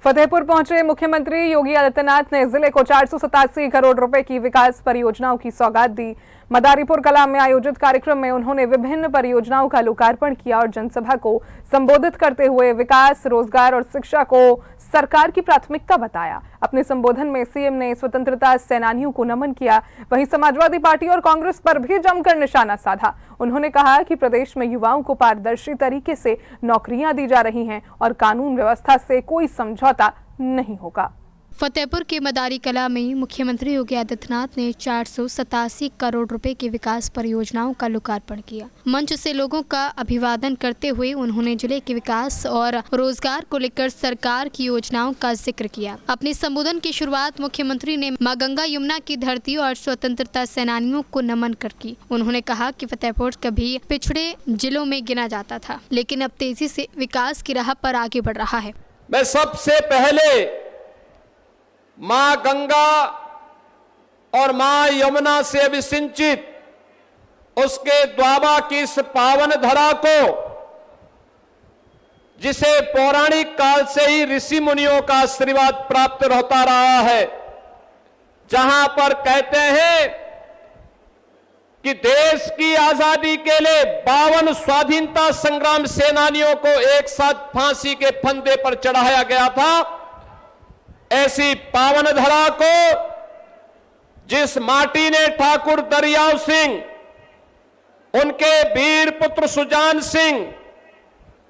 फतेहपुर पहुंचे मुख्यमंत्री योगी आदित्यनाथ ने जिले को 487 करोड़ रुपए की विकास परियोजनाओं की सौगात दी। मदारीपुर कला में आयोजित कार्यक्रम में उन्होंने विभिन्न परियोजनाओं का लोकार्पण किया और जनसभा को संबोधित करते हुए विकास, रोजगार और शिक्षा को सरकार की प्राथमिकता बताया। अपने संबोधन में सीएम ने स्वतंत्रता सेनानियों को नमन किया। वहीं समाजवादी पार्टी और कांग्रेस पर भी जमकर निशाना साधा। उन्होंने कहा कि प्रदेश में युवाओं को पारदर्शी तरीके से नौकरियां दी जा रही हैं और कानून व्यवस्था से कोई समझौता नहीं होगा। फतेहपुर के मदारी कला में मुख्यमंत्री योगी आदित्यनाथ ने 487 करोड़ रुपए की विकास परियोजनाओं का लोकार्पण किया। मंच से लोगों का अभिवादन करते हुए उन्होंने जिले के विकास और रोजगार को लेकर सरकार की योजनाओं का जिक्र किया। अपने संबोधन की शुरुआत मुख्यमंत्री ने मां गंगा यमुना की धरती और स्वतंत्रता सेनानियों को नमन कर की। उन्होंने कहा कि फतेहपुर कभी पिछड़े जिलों में गिना जाता था, लेकिन अब तेजी से विकास की राह पर आगे बढ़ रहा है। मैं सबसे पहले मां गंगा और मां यमुना से अभिसिंचित उसके द्वाबा की इस पावन धरा को, जिसे पौराणिक काल से ही ऋषि मुनियों का आशीर्वाद प्राप्त होता रहा है, जहां पर कहते हैं कि देश की आजादी के लिए 52 स्वाधीनता संग्राम सेनानियों को एक साथ फांसी के फंदे पर चढ़ाया गया था। ऐसी पावन धरा को जिस माटी ने ठाकुर दरियाव सिंह, उनके वीर पुत्र सुजान सिंह,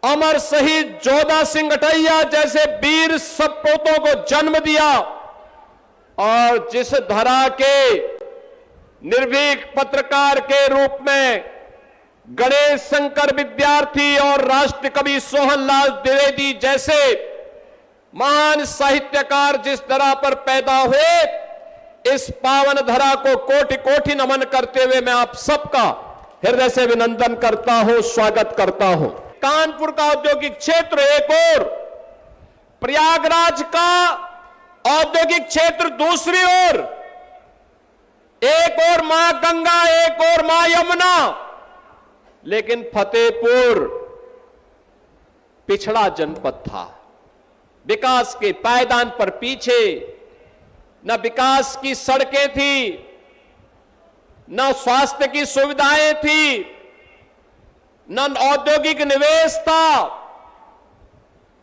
अमर शहीद जोधा सिंह अटैया जैसे वीर सपूतों को जन्म दिया, और जिस धरा के निर्भीक पत्रकार के रूप में गणेश शंकर विद्यार्थी और राष्ट्रकवि सोहनलाल द्विवेदी जैसे महान साहित्यकार जिस धरा पर पैदा हुए, इस पावन धरा को कोटि कोटि नमन करते हुए मैं आप सबका हृदय से अभिनंदन करता हूं, स्वागत करता हूं। कानपुर का औद्योगिक क्षेत्र एक ओर, प्रयागराज का औद्योगिक क्षेत्र दूसरी ओर, एक और मां गंगा, एक और मां यमुना, लेकिन फतेहपुर पिछड़ा जनपद था। विकास के पायदान पर पीछे, न विकास की सड़कें थी, न स्वास्थ्य की सुविधाएं थी, न औद्योगिक निवेश था,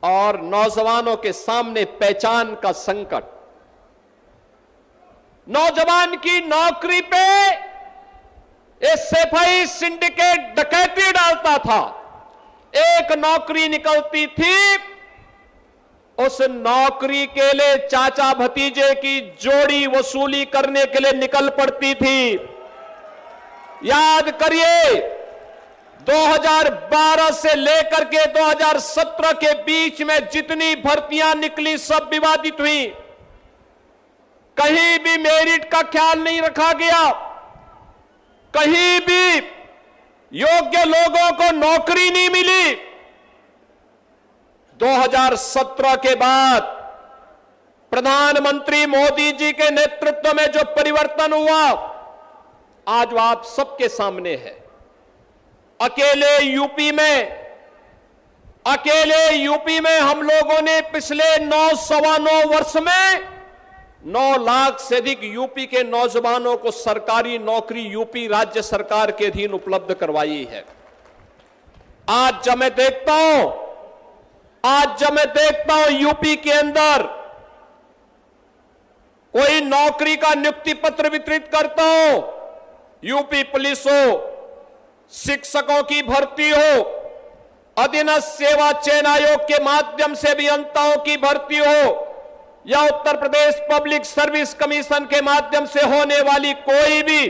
और नौजवानों के सामने पहचान का संकट। नौजवान की नौकरी पे एसएफआई सिंडिकेट डकैती डालता था। एक नौकरी निकलती थी, उस नौकरी के लिए चाचा भतीजे की जोड़ी वसूली करने के लिए निकल पड़ती थी। याद करिए, 2012 से लेकर के 2017 के बीच में जितनी भर्तियां निकली सब विवादित हुई। कहीं भी मेरिट का ख्याल नहीं रखा गया, कहीं भी योग्य लोगों को नौकरी नहीं मिली। 2017 के बाद प्रधानमंत्री मोदी जी के नेतृत्व में जो परिवर्तन हुआ, आज वो आप सबके सामने है। अकेले यूपी में हम लोगों ने पिछले 9-9.25 वर्ष में 9 लाख से अधिक यूपी के नौजवानों को सरकारी नौकरी यूपी राज्य सरकार के अधीन उपलब्ध करवाई है। आज जब मैं देखता हूं यूपी के अंदर कोई नौकरी का नियुक्ति पत्र वितरित करता हूं, यूपी पुलिस हो, शिक्षकों की भर्ती हो, अधीनस्थ सेवा चयन आयोग के माध्यम से अभियंताओं की भर्ती हो, या Uttar Pradesh public service commission के माध्यम से होने वाली कोई भी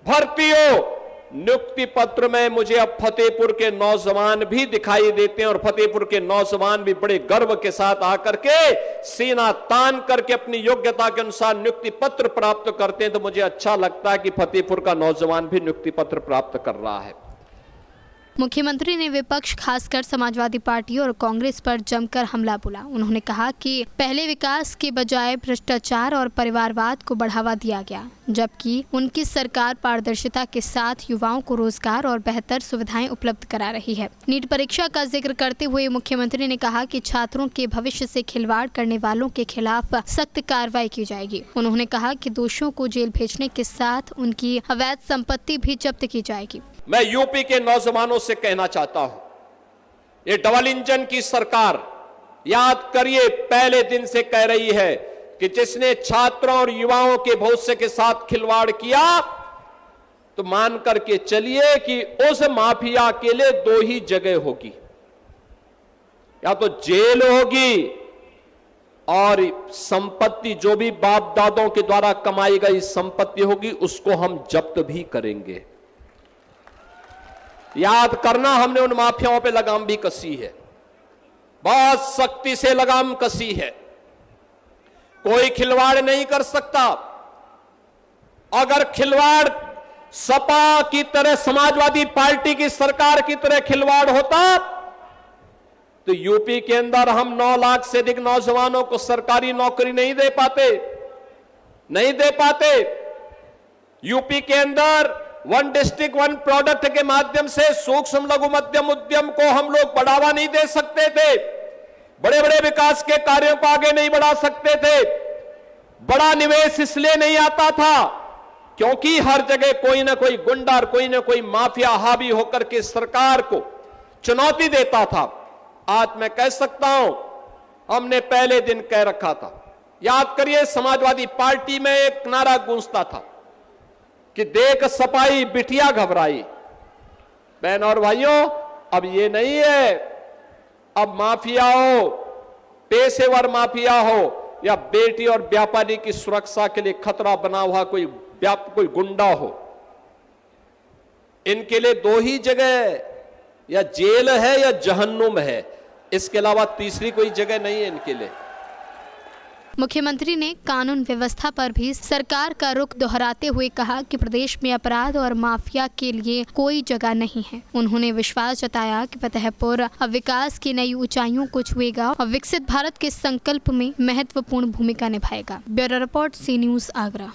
भर्ती हो, नियुक्ति पत्र में मुझे अब फतेहपुर के नौजवान भी दिखाई देते हैं। और फतेहपुर के नौजवान भी बड़े गर्व के साथ आकर के सीना तान करके अपनी योग्यता के अनुसार नियुक्ति पत्र प्राप्त करते हैं। तो मुझे अच्छा लगता है कि फतेहपुर का नौजवान भी नियुक्ति पत्र प्राप्त कर रहा है। मुख्यमंत्री ने विपक्ष खासकर समाजवादी पार्टी और कांग्रेस पर जमकर हमला बोला। उन्होंने कहा कि पहले विकास के बजाय भ्रष्टाचार और परिवारवाद को बढ़ावा दिया गया, जबकि उनकी सरकार पारदर्शिता के साथ युवाओं को रोजगार और बेहतर सुविधाएं उपलब्ध करा रही है। नीट परीक्षा का जिक्र करते हुए मुख्यमंत्री ने कहा कि छात्रों के भविष्य से खिलवाड़ करने वालों के खिलाफ सख्त कार्रवाई की जाएगी। उन्होंने कहा कि दोषियों को जेल भेजने के साथ उनकी अवैध संपत्ति भी जब्त की जाएगी। मैं यूपी के नौजवानों से कहना चाहता हूं, ये डबल इंजन की सरकार, याद करिए, पहले दिन से कह रही है कि जिसने छात्रों और युवाओं के भविष्य के साथ खिलवाड़ किया तो मान करके चलिए कि उस माफिया के लिए दो ही जगह होगी, या तो जेल होगी और संपत्ति जो भी बाप दादों के द्वारा कमाई गई संपत्ति होगी उसको हम जब्त भी करेंगे। याद करना, हमने उन माफियाओं पे लगाम भी कसी है, बहुत सख्ती से लगाम कसी है। कोई खिलवाड़ नहीं कर सकता। अगर खिलवाड़ सपा की तरह, समाजवादी पार्टी की सरकार की तरह खिलवाड़ होता तो यूपी के अंदर हम 9 लाख से अधिक नौजवानों को सरकारी नौकरी नहीं दे पाते। यूपी के अंदर 1 डिस्ट्रिक्ट 1 प्रोडक्ट के माध्यम से सूक्ष्म लघु मध्यम उद्यम को हम लोग बढ़ावा नहीं दे सकते थे, बड़े बड़े विकास के कार्यों को आगे नहीं बढ़ा सकते थे। बड़ा निवेश इसलिए नहीं आता था क्योंकि हर जगह कोई ना कोई गुंडा, कोई ना कोई माफिया हावी होकर के सरकार को चुनौती देता था। आज मैं कह सकता हूं, हमने पहले दिन कह रखा था, याद करिए, समाजवादी पार्टी में एक नारा गूंजता था कि देख सपाई बिटिया घबराई। बहन और भाइयों, अब ये नहीं है। अब माफिया हो, पेशेवर माफिया हो या बेटी और व्यापारी की सुरक्षा के लिए खतरा बना हुआ कोई गुंडा हो, इनके लिए दो ही जगह, या जेल है या जहन्नुम है, इसके अलावा तीसरी कोई जगह नहीं है इनके लिए। मुख्यमंत्री ने कानून व्यवस्था पर भी सरकार का रुख दोहराते हुए कहा कि प्रदेश में अपराध और माफिया के लिए कोई जगह नहीं है। उन्होंने विश्वास जताया कि फतेहपुर अब विकास की नई ऊंचाइयों को छुएगा और विकसित भारत के संकल्प में महत्वपूर्ण भूमिका निभाएगा। ब्यूरो रिपोर्ट, सी न्यूज़, आगरा।